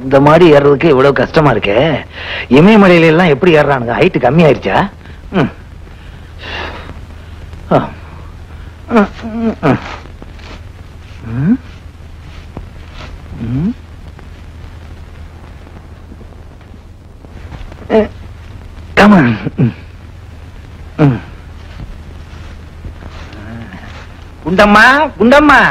இந்த மாதிரி ஏறதுக்கு இவ்வளவு கஷ்டமா இருக்கே. இமயமலையில எல்லாம் எப்படி ஏறானுங்க? ஹைட் கம்மி ஆயிடுச்சா? குண்டம்மா, குண்டம்மா.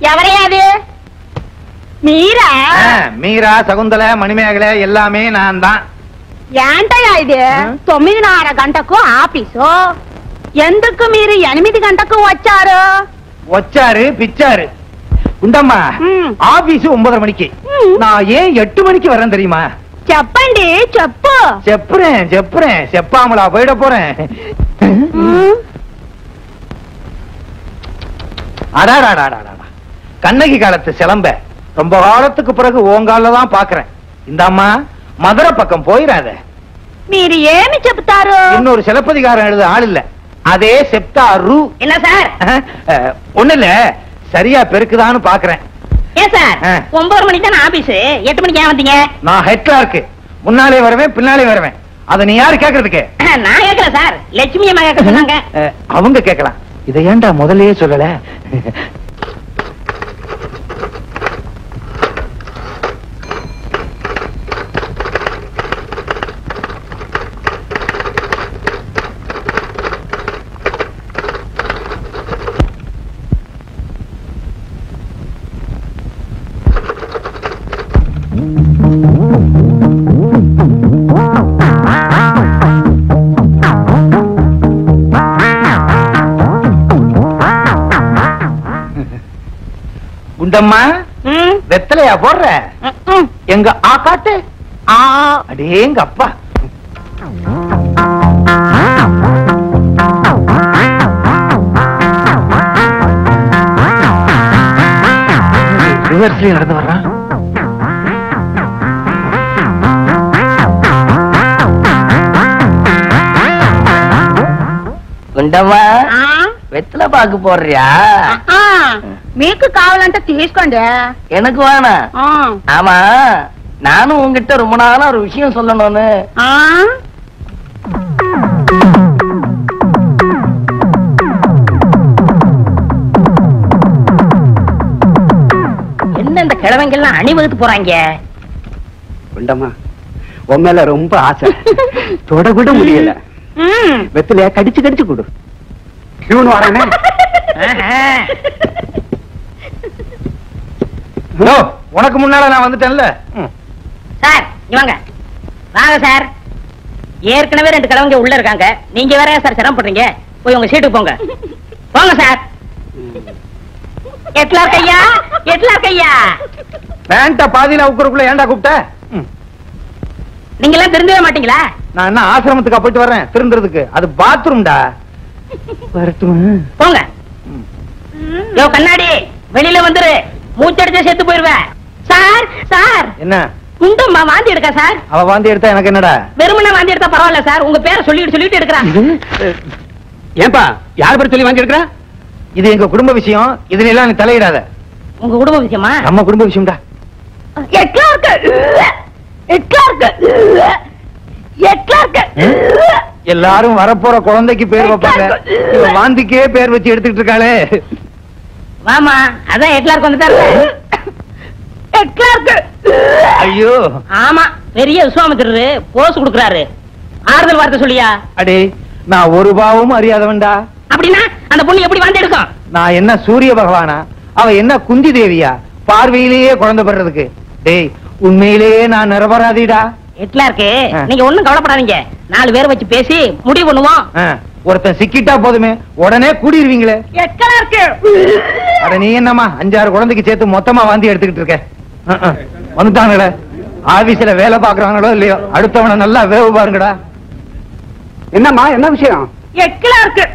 எவரையாது? மீரா? மீரா, சகுந்தலை, மணிமேகலை எல்லாமே நான் தான். ఏంటయ్యా ఇది? 9:30 గంటకు ఆఫీసు, ఎందుకు మీరు 8 గంటకు వచ్చారు? వచ్చారు பிச்சாரு. குண்டம்மா, ஆபீஸ் 9:30 மணிக்கு. நான் ஏன் 8 மணிக்கு வரேன் தெரியுமா? చెప్పండి, చెప్పు. செப்புறேன் செப்புறேன், செப்பாமலா போயிட போறேன். அடாடாடாடா, கண்ணகி காலத்து சிலம்ப ரொம்ப காலத்துக்கு பிறகு ஓங்கால தான் பாக்குறேன். இந்த அம்மா மதுரை பக்கம் போயிடாத. మీరు ఏమి చెప్తారు? இன்னொரு சிலப்பதிகாரம் எழுத ஆள் இல்ல, அதே செப்தாரு. என்ன சார்? ஒண்ணு இல்ல, சரியா பெருக்குதான்னு பாக்குறேன். ஏன் சார் 9 மணிக்கு தானே ஆபீஸ், 8 மணிக்கு ஏன் வந்தீங்க? நான் ஹெட் கிளார்க்கு, முன்னாலே வருவேன் பின்னாலே வருவேன். அத நீ யாரு கேக்குறதுக்கு? நான் கேட்கல சார், லட்சுமி அம்மா கேட்க சொன்னாங்க. அவங்க கேட்கலாம், இதை ஏன்டா முதல்லயே சொல்லல? குண்டம்மா, வெத்தலையா போடுற? எங்க ஆ காட்டு. அடேங்க அப்பா. ரிவர்ஸ்லயே நடந்து வர்றான். குண்டம்மா, வெத்தலை பாக்கு போடுறியா? మీకు కావాలంటే తీసుకోండి. எனக்கு வேணா. ஆமா, நானும் உங்ககிட்ட ரொம்ப நாளா ஒரு விஷயம் சொல்லணும்னு. என்ன இந்த கிழவங்கெல்லாம் அணிவகுத்து போறாங்க? குண்டம்மா, உன் மேல ரொம்ப ஆசை, தொட கூட முடியல. வெத்தலையா கடிச்சு கடிச்சு கொடு. இவனு வரானே. உனக்கு முன்னால நான் வந்துட்டேன்ல. சார் இவங்க வாங்க சார். ஏற்கனவே 2 கிழவங்க உள்ள இருக்காங்க, நீங்க வேற சார் சிரமப்படுறீங்க. போய் உங்க சீட்டுக்கு போங்க. போங்க சார். எட்லார் கையா, எட்லார் கையா. பேண்ட பாதியில உக்குறக்குள்ள ஏன்டா கூப்பிட்ட? நீங்க எல்லாம் திருந்தவே மாட்டீங்களா? நான் என்ன ஆசிரமத்துக்கு போயிட்டு வர்றேன் திருந்துறதுக்கு? அது பாத்ரூம்டா. வரட்டும், போங்க. யோ கண்ணாடி, வெளியில வந்துரு, மூச்சடிச்சா செத்து போயிருவேன். Sir sir. என்ன? குண்டம்மா வாந்தி எடுக்கா சார். அவ வாந்தி எடுத்தா எனக்கு என்னடா? வெறுமனே வாந்தி எடுத்தா பரவாயில்ல சார், உங்க பேரை சொல்லிட்டு எடுக்கிறா. ஏன்பா, யார் பேர் சொல்லி வாந்தி எடுக்கிறா? இது எங்க குடும்ப விஷயம், இதுல எல்லாம் நீ தலையிடாத. உங்க குடும்ப விஷயமா? நம்ம குடும்ப விஷயம்டா. எல்லாரும் வரப்போற குழந்தைக்கு பேர் வைப்பாங்க, இவ வாந்திக்கே பேர் வச்சு எடுத்துக்கிட்டு இருக்காளே. வாமா, அதான் எட்லார்க்கு வந்துட்டாரு. ஐயோ ஆமா, பெரிய விஸ்வாமித்திரரு போஸ் கொடுக்கறாரு. ஆறுதல் வார்த்தை சொல்லியா? அடே, நான் ஒரு பாவமும் அறியாதவன்டா. அப்படின்னா அந்த பொண்ணு எப்படி வாந்தி எடுக்கும்? நான் என்ன சூரிய பகவானா? அவ என்ன குந்தி தேவியா பார்வையிலேயே குழந்தை பெறதுக்கு? டேய், உண்மையிலேயே நான் நிரபராதிடா. எட்லார்க்கு நீங்க ஒண்ணும் கவலைப்படாதீங்க, 4 பேரை வச்சு பேசி முடிவு பண்ணுவோம். ஒருத்தன் சிக்கிட்டா போதுமே உடனே கூடிடுவீங்களே. எட்லார்க்கு அட நீ என்னமா 5-6 குழந்தைக்கு சேர்த்து மொத்தமா வாந்தி எடுத்துக்கிட்டு இருக்க? வந்துட்டாங்கடா, ஆபீஸ்ல வேலை பாக்குறாங்களோ இல்லையோ, அடுத்தவனை நல்லா வேவு பாருங்கடா. என்னம்மா, என்ன விஷயம்? எட்லார்க்கு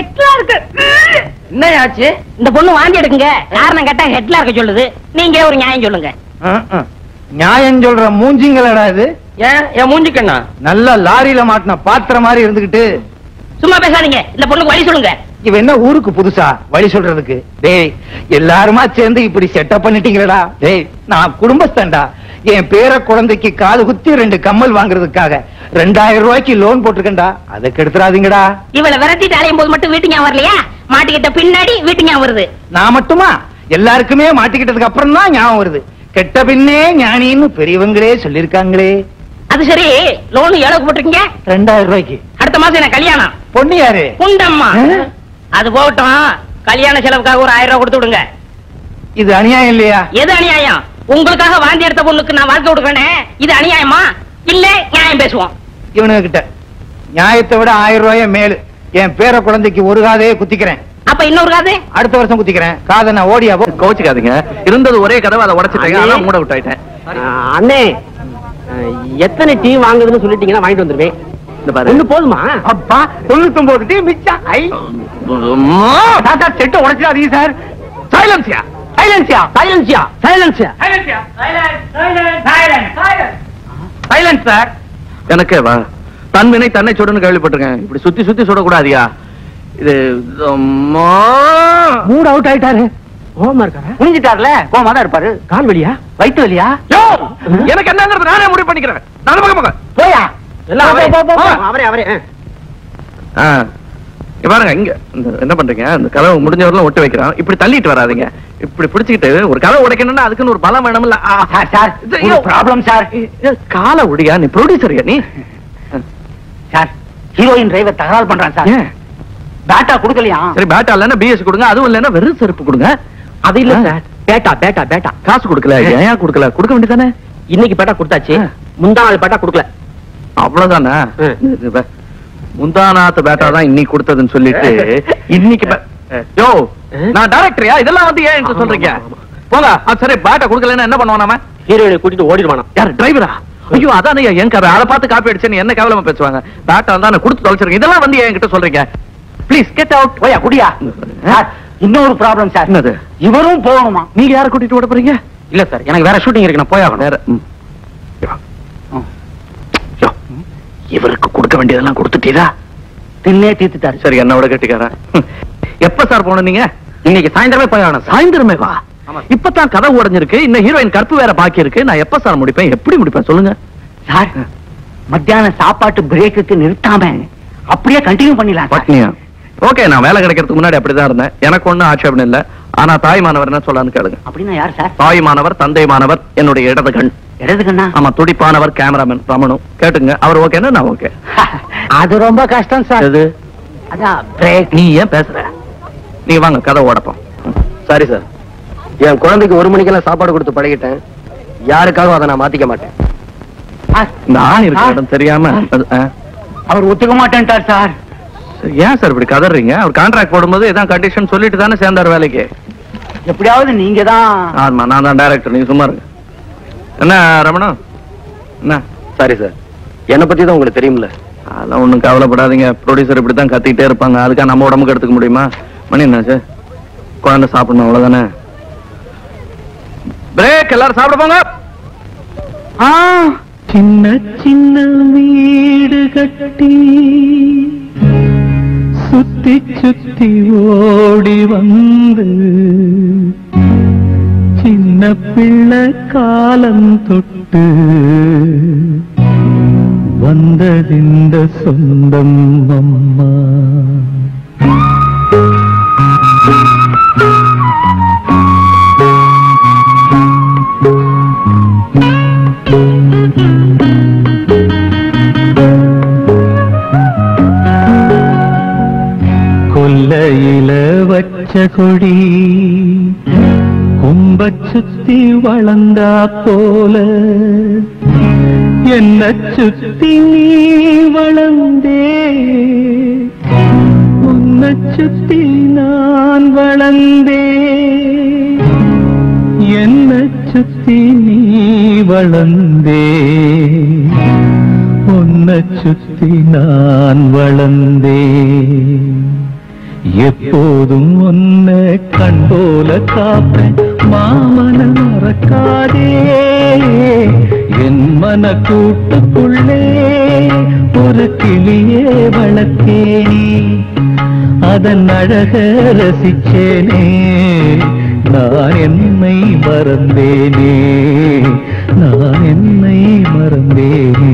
எட்லார்க்கு என்ன ஆச்சு? இந்த பொண்ணு வாந்தி எடுக்குங்க, காரணம் கேட்டா எட்லார்க்கு சொல்லுது. நீங்க ஒரு நியாயம் சொல்லுங்க. நியாயம் சொல்ற மூஞ்சிங்களடா இது. ஏன் என் மூஞ்சிக்கண்ணா? நல்ல லாரியில மாட்டின பாத்திர மாதிரி இருந்துகிட்டு சும்மா பேசாதீங்க, இந்த பொண்ணுக்கு வழி சொல்லுங்க. இவன் என்ன ஊருக்கு புதுசா வழி சொல்றதுக்கு? டேய், எல்லாருமா சேர்ந்து இப்படி செட்டப் பண்ணிட்டீங்களா? டேய், நான் குடும்பஸ்தன்டா. என் பேர குழந்தைக்கு காது குத்தி 2 கம்மல் வாங்குறதுக்காக 2000 ரூபாய்க்கு லோன் போட்டிருக்கேன்டா. அதை கெடுத்துறாதீங்கடா. இவளை விரட்டிட்டு அலையும் போது மட்டும் வீட்டுக்கு வரலையா? மாட்டிக்கிட்ட பின்னாடி வீட்டுக்கு வருது. நான் மட்டுமா? எல்லாருக்குமே மாட்டிக்கிட்டதுக்கு அப்புறம் தான் ஞாபகம் வருது. கெட்ட பின்னே ஞானின்னு பெரியவங்களே சொல்லிருக்காங்களே. அது சரி, லோன் எவ்வளவு போட்டிருக்கீங்க? 2000 ரூபாய்க்கு. அடுத்த மாசம் என்ன கல்யாணம்? பொண்ணு யாரு? குண்டம்மா. அது போகட்டும், கல்யாண செலவுக்காக ஒரு 1000 ரூபாய் கொடுத்து விடுங்க. இது அநியாயம் இல்லையா? எது அநியாயம்? உங்களுக்காக வாந்தி எடுத்த பொண்ணுக்கு நான் வாழ்க்கை கொடுக்கறேனே, இது அநியாயமா? இல்ல நியாயம் பேசுவோம். இவனுங்க கிட்ட நியாயத்தை விட 1000 ரூபாய மேலு. என் பேர குழந்தைக்கு ஒரு காதையே குத்திக்கிறேன். அப்ப இன்னொரு காது அடுத்த வருஷம் குத்திக்கிறேன். காதை நான் ஓடியா போ. கோச்சுக்காதீங்க, இருந்தது ஒரே கதவை, அதை உடைச்சிட்டேன், அதான் மூட விட்டாயிட்டேன். அண்ணே, எத்தனை டீ வாங்குதுன்னு சொல்லிட்டீங்கன்னா வாங்கிட்டு வந்துருவேன். இந்த பாரு, ஒண்ணு போதுமா? அப்பா 99 டீ மிச்சம். ஐ தாத்தா, செட்டு உடைச்சிடாதீங்க சார். சைலன்ஸ்யா, சைலன்ஸ்யா, சைலன்சியா, சைலன்சியா. Silence sir. எனக்கே வா, தன்வினை தன்னை சுடன்னு கேள்விப்பட்டிருக்கேன். இப்படி சுத்தி சுத்தி சுடக்கூடாதியா. இது மூட் அவுட் ஆயிட்டாரு. கோமா இருக்காரு, புரிஞ்சிட்டார்ல. கோமா தான் இருப்பாரு. கால் வலியா, வயிற்று வலியா? எனக்கு என்னங்கிறது நானே முடிவு பண்ணிக்கிறேன். நான் பக்கம் போயா எல்லாம் அவரே. இங்க பாருங்க, இங்க என்ன பண்றீங்க? இந்த கதவை முடிஞ்சவரெல்லாம் ஒட்டு வைக்கிறோம். இப்படி தள்ளிட்டு வராதீங்க. இப்படி பிடிச்சிக்கிட்டு ஒரு கதவை உடைக்கணும்னா அதுக்குன்னு ஒரு பலம் வேணும்ல. Sir, problem sir. காலை உடையா? நீ ப்ரொடியூசரியா நீ? சார், ஹீரோயின் டிரைவர் தகராறு பண்றான் சார். பேட்டா கொடுக்கலையா? சரி, பேட்டா இல்லன்னா பிஎஸ் கொடுங்க. அதுவும் இல்லன்னா வெறும் செருப்பு கொடுங்க. அது இல்ல சார், பேட்டா பேட்டா பேட்டா. காசு கொடுக்கல, ஏன் கொடுக்கல? கொடுக்க வேண்டியதானே. இன்னைக்கு பேட்டா கொடுத்தாச்சு, முந்தா நாள் பேட்டா கொடுக்கல. அவ்வளவுதானே. முந்தானாத்து பேட்டா தான் இன்னைக்கு கொடுத்ததுன்னு சொல்லிட்டு இன்னைக்கு யோ, நான் டைரக்டரியா? இதெல்லாம் வந்து ஏன் எனக்கு சொல்றீங்க? போங்க. சரி, பேட்டா கொடுக்கலன்னா என்ன பண்ணுவான்? நாம ஹீரோயினை கூட்டிட்டு ஓடிடுவானா? யார் டிரைவரா? ஐயோ, அதானே என் கதை. அதை பார்த்து காப்பி அடிச்சேன்னு என்ன கேவலமா பேசுவாங்க. பேட்டா தான் கொடுத்து தொலைச்சிருக்கேன். இதெல்லாம் வந்து என்கிட்ட சொல்றீங்க? Please get out. போயா குடியா. இன்னொரு ப்ராப்ளம் சார். என்னது? இவரும் போகணுமா? நீங்க யாரை கூட்டிட்டு ஓட போறீங்க? இல்ல சார், எனக்கு வேற ஷூட்டிங் இருக்கு, நான் போயாகணும். வேற இவருக்கு கொடுக்க வேண்டியதெல்லாம் கொடுத்துட்டீரா? தின்னே தீர்த்துட்டாரு. சரி, என்னோட கட்டிக்காரா. எப்ப சார் போன நீங்க? இன்னைக்கு சாயந்தரமே போயாகணும். சாயந்தரமே வா. இப்பதான் கதை உடைஞ்சிருக்கு, இன்னும் ஹீரோயின் கற்பு வேற பாக்கி இருக்கு. நான் எப்ப சார் முடிப்பேன்? எப்படி முடிப்பேன் சொல்லுங்க சார். மத்தியான சாப்பாட்டு பிரேக்குக்கு நிறுத்தாம அப்படியே கண்டினியூ பண்ணிடலாம். பட்னியா? ஓகே, நான் வேலை கிடைக்கிறதுக்கு முன்னாடி அப்படிதான் இருந்தேன். எனக்கு ஒண்ணும் ஆட்சேபம் இல்ல. ஆனா தாய்மானவர் என்ன சொல்லான்னு கேளுங்க. அப்படின்னா யார் சார்? தாய்மானவர், தந்தைமானவர், என்னுடைய இடது கண். இடது கண்ணா? ஆமா, துடிப்பானவர் கேமராமேன் ரமணு. கேட்டுங்க, அவர் ஓகேன்னா நான் ஓகே. அது ரொம்ப கஷ்டம் சார். எது? அதான் பிரேக். நீ ஏன் பேசுற? நீங்க வாங்க, கதை ஓடப்போம். சாரி சார், என் குழந்தைக்கு 1 மணிக்கெல்லாம் சாப்பாடு கொடுத்து பழகிட்டேன். யாருக்காகவும் அதை நான் மாத்திக்க மாட்டேன். இந்த ஆண் இருக்கிற இடம் தெரியாம அவர் ஒத்துக்க மாட்டேன்ட்டார் சார். ஏன் சார் இப்படி கதறீங்க? அவர் கான்ட்ராக்ட் போடும்போது இதான் கண்டிஷன் சொல்லிட்டு தானே சேர்ந்தார் வேலைக்கு. எப்படியாவது நீங்க தான். ஆமா, நான் தான் டைரக்டர், நீங்க சும்மா இருங்க. என்ன ரமணா? என்ன? சாரி சார், என்னை பத்தி தான் உங்களுக்கு தெரியும்ல. அதெல்லாம் ஒண்ணும் கவலைப்படாதீங்க. ப்ரொடியூசர் இப்படித்தான் கத்திக்கிட்டே இருப்பாங்க. அதுக்காக நம்ம உடம்புக்கு எடுத்துக்க முடியுமா? மணி என்ன சார்? குழந்தை சாப்பிடணும், அவ்வளவுதானே. பிரேக். எல்லாரும் சாப்பிட போங்க. சின்ன சின்ன வீடு கட்டி சுத்தி சுத்தி ஓடி வந்து சின்ன பிள்ளை காலம் தொட்டு வந்ததிந்த சொந்தம் அம்மா. கொல்லையில வச்ச கொடி கும்ப சுத்தி வளர்ந்தா போல என்ன சுத்தி நீ வளர்ந்தே, உன்னை சுத்தி நான் வளர்ந்தே, என்ன சுத்தி நீ வளர்ந்தே, உன்னை சுத்தி நான் வளர்ந்தே. எப்போதும் உன்னை கண் போல காப்பேன், மாமன மறக்காதே. என் மன கூட்டுக்குள்ளே ஒரு கிளியே வளர்த்தேனே, அதன் அழக ரசிச்சேனே நான் என்னை மறந்தேனே நான் என்னை மறந்தேனே